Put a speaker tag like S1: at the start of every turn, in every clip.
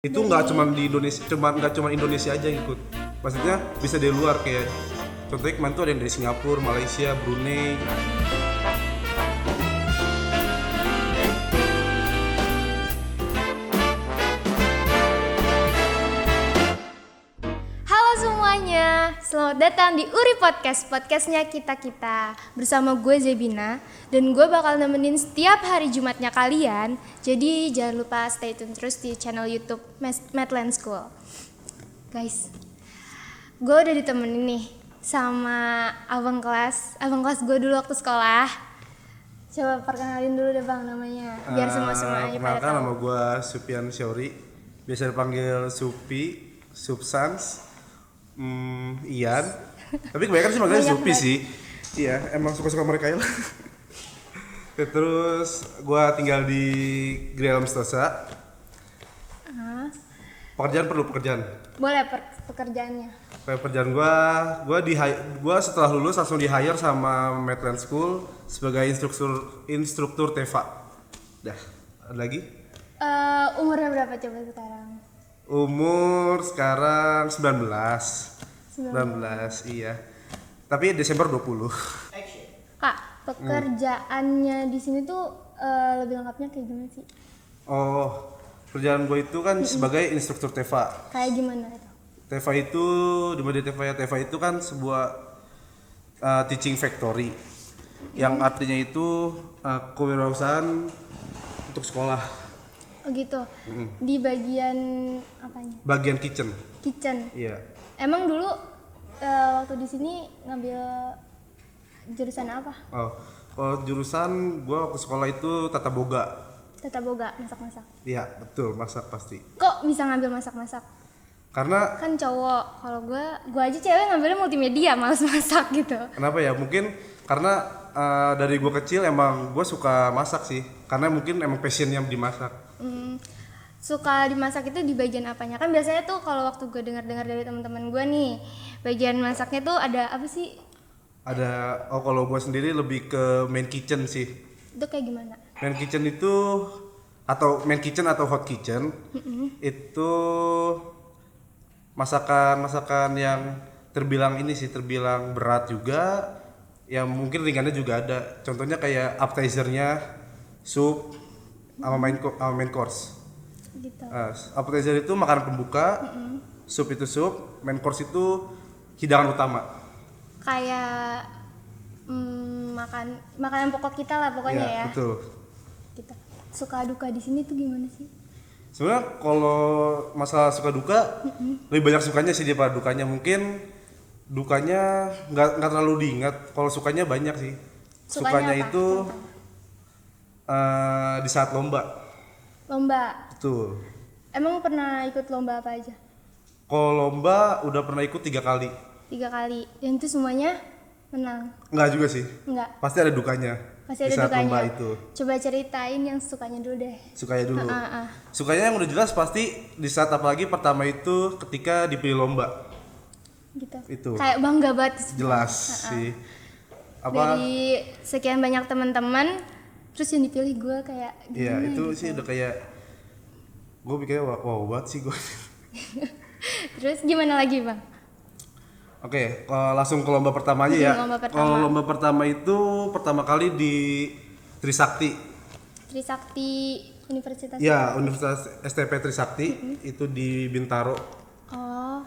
S1: Itu nggak cuma di Indonesia, nggak cuma Indonesia aja yang ikut. Maksudnya bisa dari luar, kayak contohnya kemarin tuh ada yang dari Singapura, Malaysia, Brunei.
S2: Halo semuanya, selamat datang di Uri Podcast, podcastnya kita-kita. Bersama gue Zebina, dan gue bakal nemenin setiap hari Jumatnya kalian. Jadi jangan lupa stay tune terus di channel YouTube Madland School. Guys, gue udah ditemenin nih sama abang kelas gue dulu waktu sekolah. Coba perkenalin dulu deh bang namanya, biar semua-semuanya pada
S1: Kenalkan,
S2: tahu.
S1: nama gue Supian Syauri, biasa dipanggil Supi, Subsans, Ian. Tapi kebanyakan sih manggilnya
S2: Banyak
S1: Supi
S2: banget.
S1: sih. Iya, emang suka-suka mereka ya lah. Terus gue tinggal di Gria Lamstosa. Pekerjaan perlu pekerjaan.
S2: Boleh pekerjaannya.
S1: Kayak pekerjaan gua setelah lulus langsung di hire sama Madland School sebagai instruktur TEVA. Dah, ada lagi?
S2: Umurnya berapa coba sekarang?
S1: Umur sekarang 19, iya. Tapi Desember 20.
S2: Kak, pekerjaannya di sini tuh lebih lengkapnya kayak gimana sih?
S1: Oh, kerjaan gue itu kan sebagai instruktur TEVA.
S2: Kayak gimana itu?
S1: TEVA itu, di mana TEVA ya? TEVA itu kan sebuah teaching factory yang artinya itu kewirausahaan untuk sekolah.
S2: Oh gitu. Di bagian apanya?
S1: Bagian kitchen.
S2: Kitchen.
S1: Iya.
S2: Emang dulu waktu di sini ngambil jurusan apa?
S1: Oh, kalau jurusan gue waktu sekolah itu tata boga.
S2: Tata boga, masak-masak.
S1: Iya, betul, masak pasti.
S2: Kok bisa ngambil masak-masak?
S1: Karena
S2: Kan cowok. Kalau gue aja cewek ngambilnya multimedia, males masak gitu.
S1: kenapa ya? Mungkin karena dari gue kecil emang gue suka masak sih. Karena mungkin emang passionnya dimasak.
S2: Suka dimasak itu di bagian apanya? Kan biasanya tuh kalau waktu gue dengar-dengar dari teman-teman gue nih, bagian masaknya tuh ada apa sih?
S1: Kalau gue sendiri lebih ke main kitchen sih.
S2: Itu kayak gimana?
S1: Main kitchen itu atau hot kitchen itu masakan yang terbilang berat juga, yang mungkin ringannya juga ada. Contohnya kayak appetizer-nya sup sama main course.
S2: Gitu.
S1: Appetizer itu makanan pembuka, sup itu sup, main course itu hidangan utama.
S2: Kayak makanan pokok kita lah pokoknya
S1: Iya,
S2: ya.
S1: betul.
S2: Gitu. Suka duka di sini tuh gimana sih?
S1: Sebenarnya kalau masalah suka duka, lebih banyak sukanya sih daripada dukanya. Mungkin dukanya nggak terlalu diingat. Kalau sukanya banyak sih. Sukanya
S2: apa?
S1: itu di saat lomba.
S2: Lomba.
S1: Betul.
S2: Emang pernah ikut lomba apa aja?
S1: Kalau lomba udah pernah ikut 3 kali.
S2: 3 kali. Dan itu semuanya menang?
S1: Nggak juga sih.
S2: Enggak.
S1: Pasti ada dukanya.
S2: Pasti
S1: di
S2: ada
S1: saat
S2: dukanya.
S1: lomba itu.
S2: Coba ceritain yang sukanya dulu deh.
S1: Sukanya dulu.
S2: Ah.
S1: Sukanya yang udah jelas pasti di saat apalagi pertama itu ketika dipilih lomba.
S2: Gitu.
S1: Itu.
S2: Kayak bangga banget.
S1: Jelas sih.
S2: Dari sekian banyak teman-teman, terus yang dipilih gue kayak
S1: Iya,
S2: gimana
S1: itu
S2: gitu.
S1: sih udah kayak gue pikirnya wow banget sih gue.
S2: Terus gimana lagi bang?
S1: Oke, langsung ke lomba pertama aja ya.
S2: Lomba pertama.
S1: Kalau lomba pertama itu pertama kali di Trisakti.
S2: Trisakti Universitas.
S1: Ya, Universitas STP Trisakti itu di Bintaro.
S2: Oh,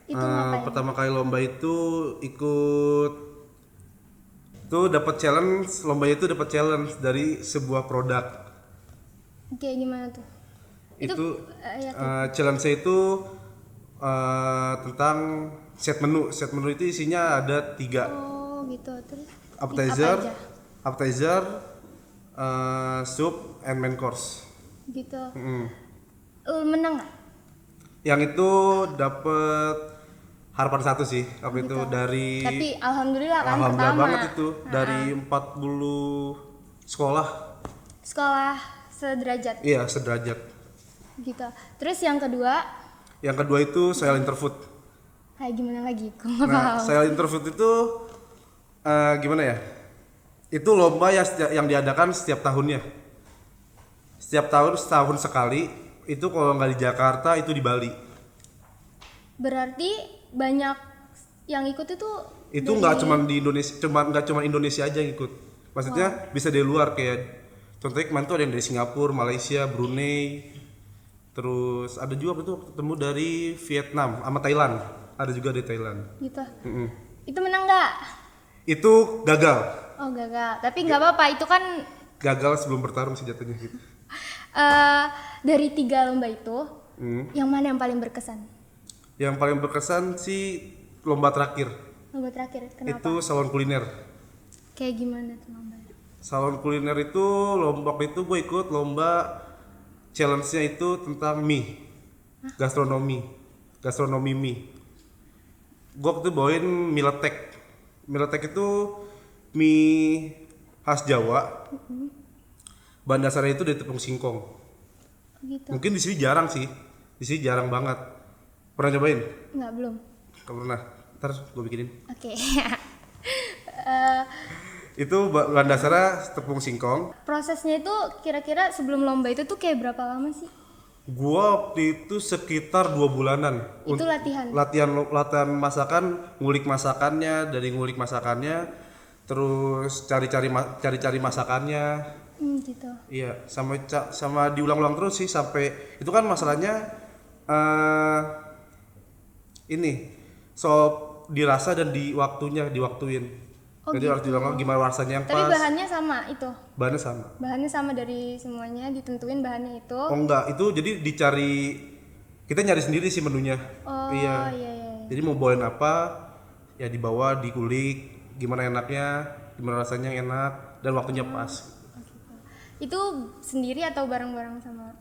S2: itu ngapain?
S1: Pertama kali lomba itu ikut tuh dapat challenge, lombanya itu dapat challenge dari sebuah produk.
S2: Kayak gimana tuh?
S1: Itu
S2: Ya,
S1: challenge-nya itu tentang set menu. Set menu itu isinya ada 3.
S2: oh gitu. Terus
S1: Appetizer,
S2: apa aja?
S1: appetizer, soup, and main course.
S2: Gitu.
S1: Mm.
S2: Lu menang nggak?
S1: Yang itu dapet harapan 1 sih waktu itu dari.
S2: Tapi alhamdulillah kan
S1: Alhamdulillah
S2: pertama.
S1: banget itu dari 40 sekolah.
S2: Sekolah sederajat
S1: Iya, sederajat.
S2: gitu. Terus yang kedua
S1: Yang kedua itu Sail Interfood.
S2: kayak gimana lagi? Gue nggak
S1: Nah,
S2: paham.
S1: Sail Interfood itu gimana ya? Itu lomba yang diadakan setiap tahunnya. Setiap tahun setahun sekali Itu kalau nggak di Jakarta itu di Bali.
S2: Berarti banyak yang ikut itu
S1: Itu nggak cuma di Indonesia, nggak cuma Indonesia aja yang ikut. Maksudnya bisa dari luar, kayak contohnya kemarin tuh ada yang dari Singapura, Malaysia, Brunei, terus ada juga tuh ketemu dari Vietnam sama Thailand, ada juga dari Thailand.
S2: gitu. Itu menang nggak?
S1: Itu gagal,
S2: Oh gagal, tapi nggak apa-apa, itu kan
S1: gagal sebelum bertarung sih jatuhnya gitu.
S2: dari 3 lomba itu, yang mana yang paling berkesan?
S1: Yang paling berkesan sih lomba terakhir,
S2: Lomba terakhir, kenapa?
S1: itu salon kuliner.
S2: Kayak gimana tuh lombanya?
S1: Salon kuliner itu waktu itu gue ikut lomba, challenge-nya itu tentang mie, gastronomi mie. Gue waktu itu bawain mie letek. Mie letek itu mie khas Jawa. Bahan dasarnya itu dari tepung singkong.
S2: Gitu.
S1: Mungkin di sini jarang sih, di sini jarang banget. Pernah nyobain?
S2: Nggak, belum.
S1: Kalau pernah, ntar gue bikinin.
S2: Oke.
S1: Itu bahan dasarnya tepung singkong.
S2: Prosesnya itu kira-kira sebelum lomba itu tuh kayak berapa lama sih?
S1: Gua waktu itu sekitar 2 bulanan.
S2: Itu latihan.
S1: Latihan masakan, ngulik masakannya, dari ngulik masakannya, terus cari-cari masakannya.
S2: Gitu.
S1: Iya, sama diulang-ulang terus sih sampai itu kan masalahnya ini sop dirasa dan diwaktuin.
S2: Oh,
S1: Jadi harus diulang gimana rasanya yang
S2: Tapi
S1: pas.
S2: bahannya sama itu.
S1: Bahannya sama.
S2: Bahannya sama dari semuanya, ditentuin bahannya itu.
S1: Oh enggak, itu jadi kita nyari sendiri sih menunya.
S2: Oh,
S1: Iya.
S2: iya.
S1: Jadi mau bawain apa, ya dibawa, dikulik, gimana enaknya, gimana rasanya yang enak, dan waktunya pas.
S2: Itu sendiri atau bareng-bareng sama?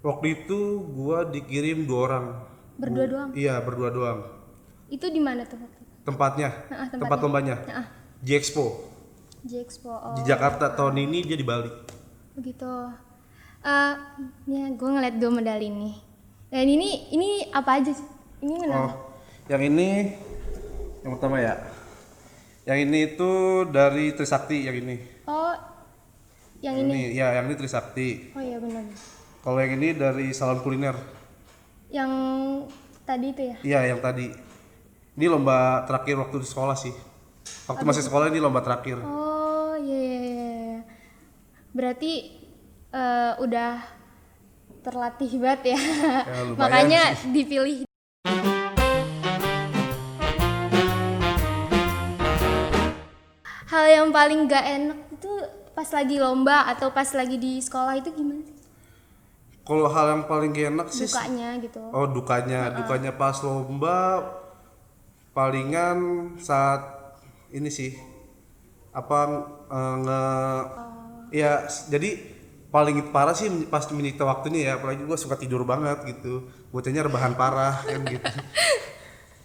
S1: Waktu itu gua dikirim 2 orang.
S2: Berdua doang?
S1: Iya, berdua doang.
S2: Itu di mana tuh waktu itu?
S1: Tempatnya, tempat lombanya. J-Expo.
S2: J-Expo. Oh,
S1: Di Jakarta, tahun ini dia di Bali.
S2: begitu. Nih gue ngeliat 2 medali nih. Dan ini apa aja sih? Ini menang.
S1: Oh, yang ini yang pertama ya. Yang ini itu dari Trisakti yang ini.
S2: Oh, yang ini.
S1: Ya, yang ini Trisakti.
S2: Oh iya benar.
S1: Kalau yang ini dari salon kuliner.
S2: Yang tadi itu ya?
S1: Iya, yang tadi. Ini lomba terakhir waktu di sekolah sih. Waktu masih sekolah ini lomba terakhir.
S2: Oh iya. Berarti udah terlatih banget ya.
S1: Ya, lumayan
S2: Makanya
S1: sih.
S2: dipilih. Hal yang paling gak enak itu pas lagi lomba atau pas lagi di sekolah itu gimana sih?
S1: Kalau hal yang paling gak enak sih
S2: Dukanya gitu.
S1: Oh, dukanya pas lomba palingan saat ini sih ya jadi paling parah sih pas menyita waktunya ya, apalagi gue suka tidur banget gitu, bocahnya rebahan parah kan gitu.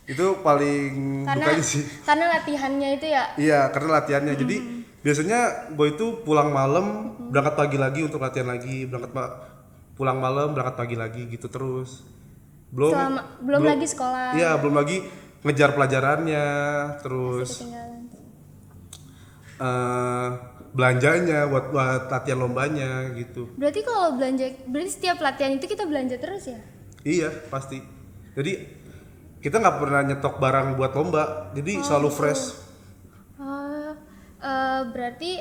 S1: Itu paling dukanya sih.
S2: Karena latihannya itu ya.
S1: Iya, karena latihannya. Jadi biasanya gue itu pulang malam, berangkat pagi lagi untuk latihan lagi, pulang malam, berangkat pagi lagi gitu terus.
S2: Belum lagi sekolah.
S1: Iya, belum lagi ngejar pelajarannya, terus
S2: Ketinggalan.
S1: belanjanya buat latihan lombanya gitu.
S2: Berarti setiap latihan itu kita belanja terus ya?
S1: Iya, pasti. Jadi kita nggak pernah nyetok barang buat lomba, jadi selalu fresh.
S2: Berarti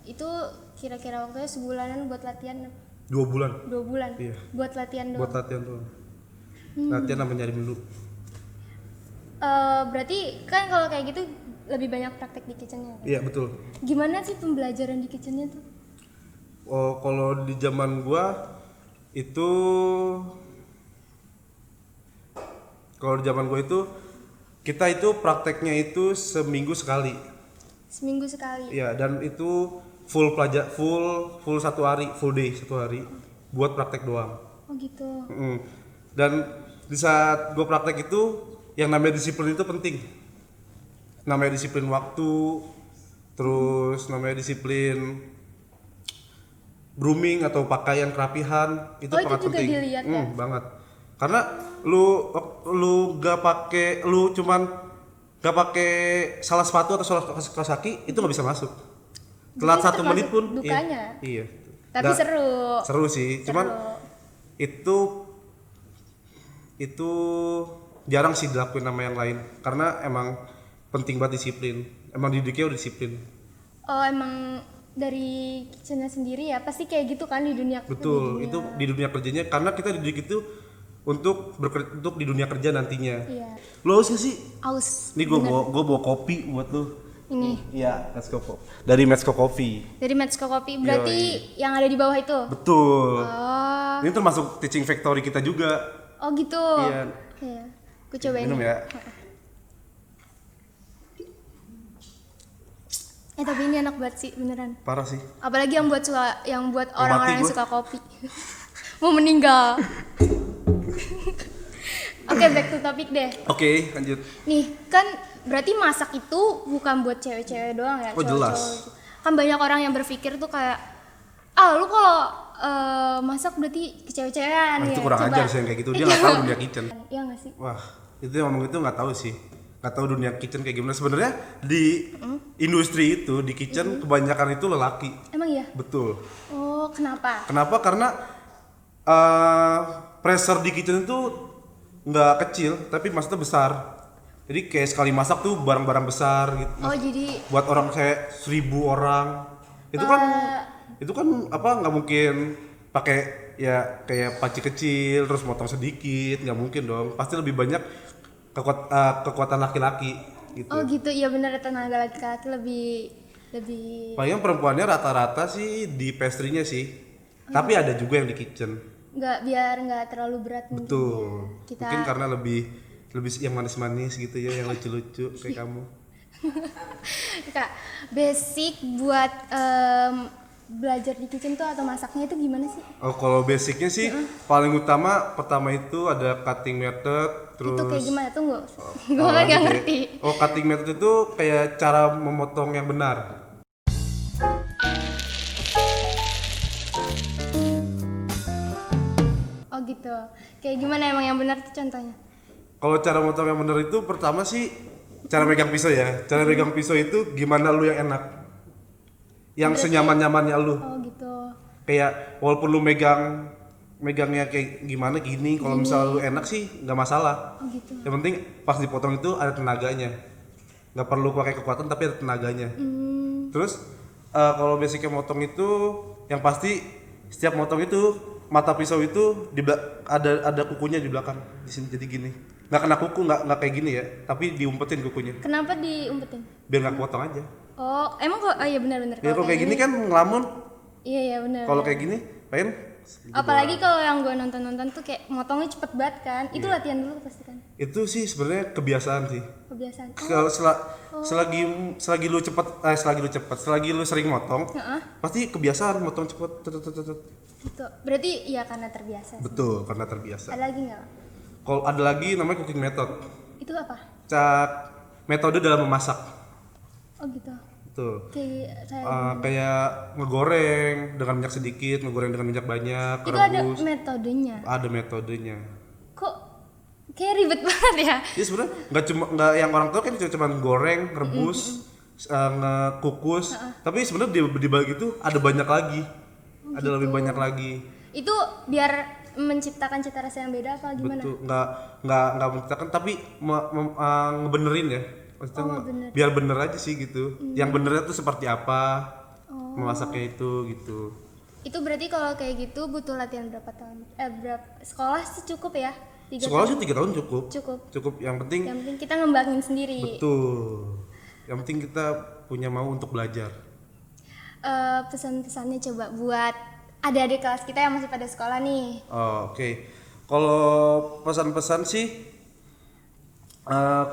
S2: itu kira-kira waktunya sebulanan buat latihan?
S1: 2 bulan.
S2: 2 bulan?
S1: Iya.
S2: Buat latihan doang?
S1: Buat latihan doang. Latihan sama nyari menu.
S2: Berarti kan kalau kayak gitu lebih banyak praktek di kitchennya kan?
S1: Iya, betul.
S2: Gimana sih pembelajaran di kitchennya tuh?
S1: Oh, kalau di zaman gua itu kita itu prakteknya itu seminggu sekali.
S2: Seminggu sekali?
S1: Iya, dan itu full 1 hari, full day 1 hari buat praktek doang.
S2: Oh gitu.
S1: Dan di saat gue praktek itu yang namanya disiplin itu penting. Namanya disiplin waktu, terus namanya disiplin grooming atau pakaian kerapihan itu sangat
S2: itu juga
S1: penting.
S2: dilihat ya?
S1: Banget. Karena lu cuman gak pakai salah sepatu atau salah kaos kaki itu nggak bisa masuk. Telat
S2: Jadi
S1: 1 menit pun.
S2: dukanya.
S1: Iya.
S2: Tapi seru.
S1: Seru sih. Cuman itu jarang sih dilakuin sama yang lain karena emang penting banget disiplin. Emang didiknya udah disiplin.
S2: Oh, emang dari kitchennya sendiri ya pasti kayak gitu kan di dunia.
S1: Betul, itu di dunia kerjanya karena kita dididik itu untuk di dunia kerja nantinya.
S2: Iya.
S1: Lo haus gak sih?
S2: Aus.
S1: Nih gue bawa kopi buat lo.
S2: Ini
S1: Iya, dari Metzko Coffee.
S2: dari Metzko Kopi berarti yang ada di bawah itu.
S1: Betul.
S2: Oh.
S1: Ini termasuk teaching factory kita juga.
S2: Oh gitu.
S1: Iya.
S2: Iya. Gue cobain.
S1: Minum ya.
S2: Tapi ini enak banget sih beneran.
S1: Parah sih.
S2: Apalagi yang buat orang-orang yang
S1: gue.
S2: suka kopi. Mau meninggal. Oke, back to topic deh.
S1: Oke, lanjut.
S2: Nih, kan berarti masak itu bukan buat cewek-cewek doang ya?
S1: Oh, jelas.
S2: Cowok-cowok. Kan banyak orang yang berpikir tuh kayak, lu kalau masak berarti ke cewek-cewekan
S1: Nah,
S2: ya.
S1: itu kurang
S2: Coba.
S1: ajar sih yang kayak gitu. Dia nggak tahu dunia kitchen.
S2: Iya nggak sih?
S1: Wah, itu yang ngomong itu nggak tahu sih. Nggak tahu dunia kitchen kayak gimana. Sebenarnya di industri itu, di kitchen kebanyakan itu lelaki.
S2: Emang iya?
S1: Betul.
S2: Oh, kenapa?
S1: Kenapa? Karena pressure di kitchen itu nggak kecil, tapi maksudnya besar. Jadi kayak sekali masak tuh barang-barang besar gitu.
S2: Oh, jadi
S1: Buat orang kayak 1.000 orang. Itu kan apa nggak mungkin pakai ya kayak panci kecil terus motong sedikit, nggak mungkin dong. Pasti lebih banyak kekuatan laki-laki gitu.
S2: oh gitu. Iya benar, tenaga laki-laki lebih
S1: Paling perempuannya rata-rata sih di pastry-nya sih. Tapi ada juga yang di kitchen.
S2: biar nggak terlalu berat.
S1: Betul.
S2: Kita-
S1: Mungkin karena lebih yang manis-manis gitu ya, yang lucu-lucu kayak kamu.
S2: Kak, basic buat belajar di kitchen tuh atau masaknya itu gimana sih?
S1: Oh, kalau basicnya sih paling utama pertama itu ada cutting method, terus
S2: Itu kayak gimana? Tunggu. Gue
S1: Oh,
S2: nggak
S1: lanjut ya.
S2: ngerti.
S1: Oh, cutting method itu kayak cara memotong yang benar.
S2: Oh gitu. Kayak gimana emang yang benar tuh contohnya?
S1: Kalau cara memotong yang benar itu pertama sih cara megang pisau ya. Cara megang pisau itu gimana lu yang enak. Yang senyaman-nyamannya lu.
S2: Oh gitu.
S1: Kayak walaupun lu megangnya kayak gimana gini, kalau misalnya lu enak sih nggak masalah.
S2: Oh gitu.
S1: Yang penting pas dipotong itu ada tenaganya. Nggak perlu pakai kekuatan tapi ada tenaganya. Terus kalau basicnya motong itu yang pasti setiap motong itu mata pisau itu ada kukunya di belakang di sini, jadi gini. Nggak kena kuku, nggak kayak gini ya, tapi diumpetin kukunya
S2: Kenapa diumpetin?
S1: biar nggak kepotong aja.
S2: Oh, emang kok? Oh iya benar-benar.
S1: Ya kalau kayak gini kan ngelamun.
S2: Iya iya benar.
S1: Kalau kayak gini pengen
S2: Apalagi kalau yang gue nonton kan tuh kayak motongnya cepet banget kan. Itu latihan dulu pasti kan.
S1: itu sih sebenarnya kebiasaan sih.
S2: Kebiasaan.
S1: Kalau selagi lu sering motong, pasti kebiasaan motong cepet.
S2: Gitu. Berarti iya karena terbiasa.
S1: Betul, karena terbiasa.
S2: Ada lagi nggak?
S1: Kalau ada lagi namanya cooking method.
S2: Itu apa?
S1: Metode dalam memasak.
S2: Oh gitu.
S1: Betul.
S2: Kayak
S1: Kayak ngegoreng dengan minyak sedikit, ngegoreng dengan minyak banyak,
S2: itu ada
S1: rebus.
S2: metodenya.
S1: Ada metodenya.
S2: Kok kayak ribet banget ya?
S1: Jadi sebenarnya nggak yang orang tahu kan cuma goreng, rebus, ngekukus. Tapi sebenarnya di balik itu ada banyak lagi. Ada lebih banyak lagi.
S2: Itu biar menciptakan cita rasa yang beda apa gimana?
S1: Betul. Nggak menciptakan tapi ngebenerin ya. Maksudnya
S2: bener.
S1: biar bener aja sih gitu. Yang benernya tuh seperti apa? Memasaknya itu gitu.
S2: Itu berarti kalau kayak gitu butuh latihan berapa tahun? Sekolah sih cukup ya? 3
S1: Sekolah
S2: tahun?
S1: sih 3 tahun cukup.
S2: Cukup.
S1: Yang penting
S2: Yang penting kita ngembangin sendiri.
S1: betul. Yang penting kita punya mau untuk belajar.
S2: Pesan-pesannya coba buat adik-adik kelas kita yang masih pada sekolah nih.
S1: Oh, oke. Kalau pesan-pesan sih,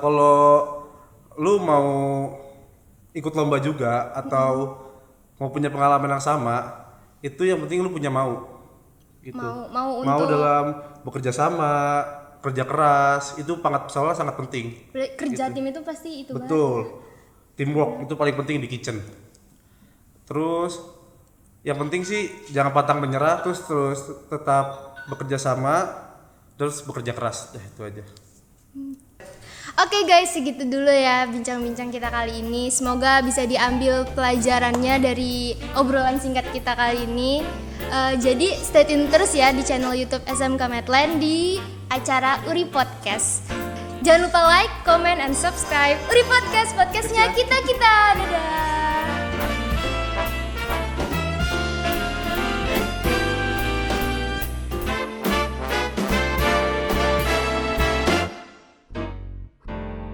S1: kalau lu mau ikut lomba juga atau mau punya pengalaman yang sama, itu yang penting lu punya mau. Gitu.
S2: Mau
S1: Mau
S2: untuk
S1: dalam bekerja sama, kerja keras, itu sangat penting.
S2: kerja tim itu pasti itu banget.
S1: Betul. Teamwork itu paling penting di kitchen. Terus yang penting sih jangan pantang menyerah, terus tetap bekerja sama, terus bekerja keras. Itu aja.
S2: Oke guys, segitu dulu ya bincang-bincang kita kali ini. Semoga bisa diambil pelajarannya dari obrolan singkat kita kali ini. Jadi stay tune terus ya di channel YouTube SMK Medland di acara Uri Podcast. Jangan lupa like, comment, and subscribe Uri Podcast, podcastnya kita-kita. Dadah.